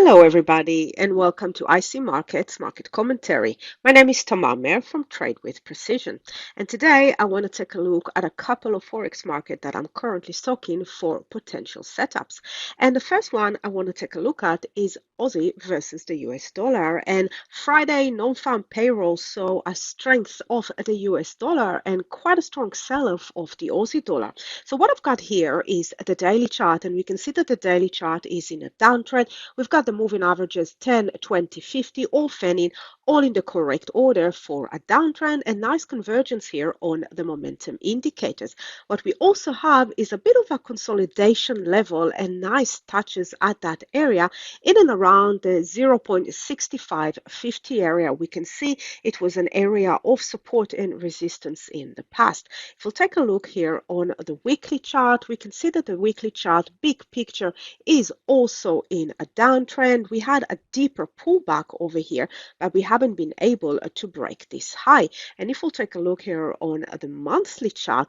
Hello, everybody, and welcome to IC Markets Market Commentary. My name is Tamar Mehr from Trade with Precision, and today I want to take a look at a couple of forex markets that I'm currently stocking for potential setups. And the first one I want to take a look at is Aussie versus the US dollar. And Friday non-farm payroll saw a strength of the US dollar and quite a strong sell-off of the Aussie dollar. So what I've got here is the daily chart, and we can see that the daily chart is in a downtrend. We've got the moving averages 10, 20, 50, all fanning, all in the correct order for a downtrend, and nice convergence here on the momentum indicators. What we also have is a bit of a consolidation level and nice touches at that area in and around the 0.6550 area. We can see it was an area of support and resistance in the past. If we'll take a look here on the weekly chart, we can see that the weekly chart, big picture, is also in a downtrend. We had a deeper pullback over here, but we haven't been able to break this high. And if we'll take a look here on the monthly chart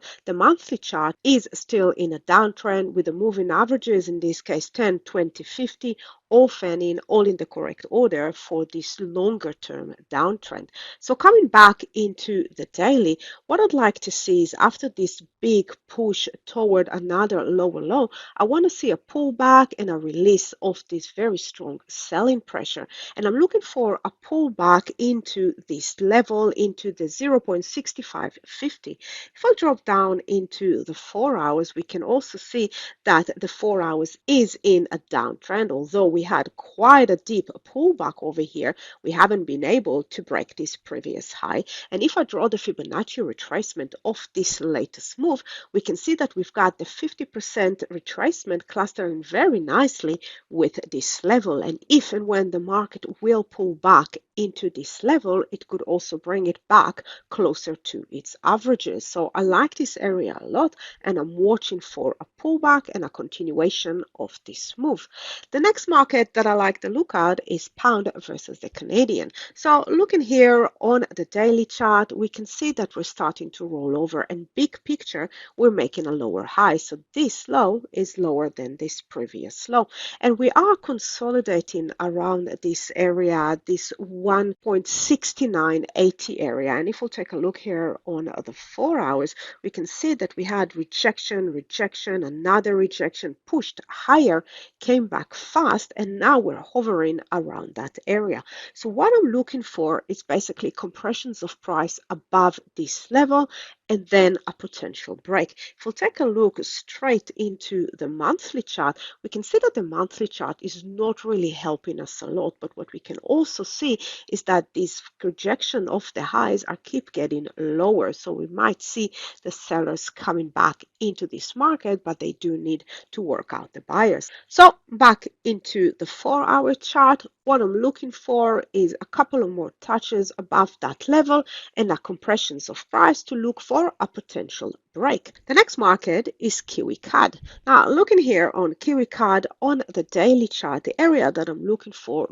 is still in a downtrend with the moving averages, in this case 10, 20, 50, all fanning, all in the correct order for this longer term downtrend. So coming back into the daily, what I'd like to see is after this big push toward another lower low, I want to see a pullback and a release of this very strong selling pressure. And I'm looking for a pullback into this level, into the 0.6550. If I drop down into the 4 hours, we can also see that the 4 hours is in a downtrend. Although we had quite a deep pullback over here, we haven't been able to break this previous high. And if I draw the Fibonacci retracement of this latest move, we can see that we've got the 50% retracement clustering very nicely with this level. And if and when the market will pull back into this level, it could also bring it back closer to its averages. So I like this area a lot, and I'm watching for a pullback and a continuation of this move. The next market that I like to look at is pound versus the Canadian. So looking here on the daily chart, we can see that we're starting to roll over, and big picture, we're making a lower high. So this low is lower than this previous low. And we are consolidating around this area, this 1.6980 area. And if we'll take a look here on the 4 hours, we can see that we had rejection, another rejection, pushed higher, came back fast, and now we're hovering around that area. So what I'm looking for is basically compressions of price above this level and then a potential break. If we'll take a look straight into the monthly chart, we can see that the monthly chart is not really helping us a lot, but what we can also see is that this projection of the highs are keep getting lower. So we might see the sellers coming back into this market, but they do need to work out the buyers. So back into the 4-hour chart, what I'm looking for is a couple of more touches above that level and a compressions of price to look for a potential break. The next market is Kiwi CAD. Now, looking here on Kiwi CAD on the daily chart, the area that I'm looking for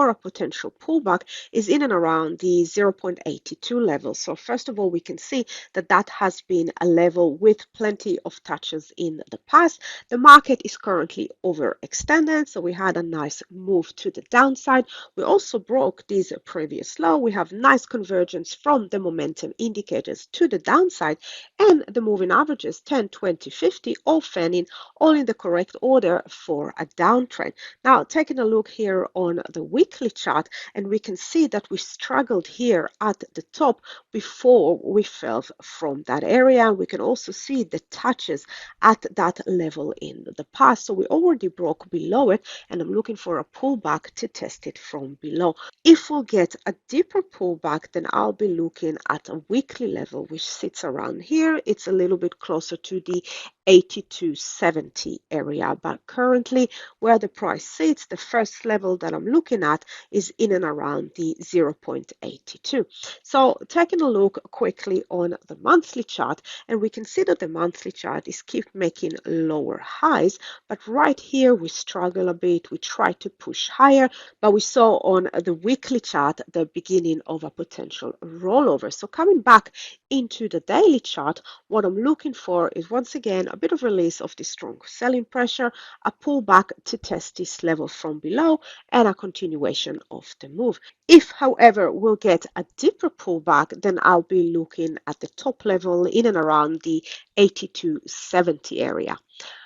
a potential pullback is in and around the 0.82 level. So first of all, we can see that that has been a level with plenty of touches in the past. The market is currently overextended, so we had a nice move to the downside. We also broke this previous low. We have nice convergence from the momentum indicators to the downside, and the moving averages 10, 20, 50, all fanning, all in the correct order for a downtrend. Now, taking a look here on the weekly chart, and we can see that we struggled here at the top before we fell from that area. We can also see the touches at that level in the past. So we already broke below it, and I'm looking for a pullback to test it from below. If we'll get a deeper pullback, then I'll be looking at a weekly level, which sits around here. It's a little bit closer to the 82.70 area, but currently where the price sits, the first level that I'm looking at is in and around the 0.82. So taking a look quickly on the monthly chart, and we can see that the monthly chart is keep making lower highs, but right here we struggle a bit. We try to push higher, but we saw on the weekly chart the beginning of a potential rollover. So coming back into the daily chart, what I'm looking for is once again a bit of release of the strong selling pressure, a pullback to test this level from below, and a continuation of the move. If, however, we'll get a deeper pullback, then I'll be looking at the top level in and around the 80 to 70 area.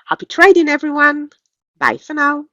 Happy trading, everyone. Bye for now.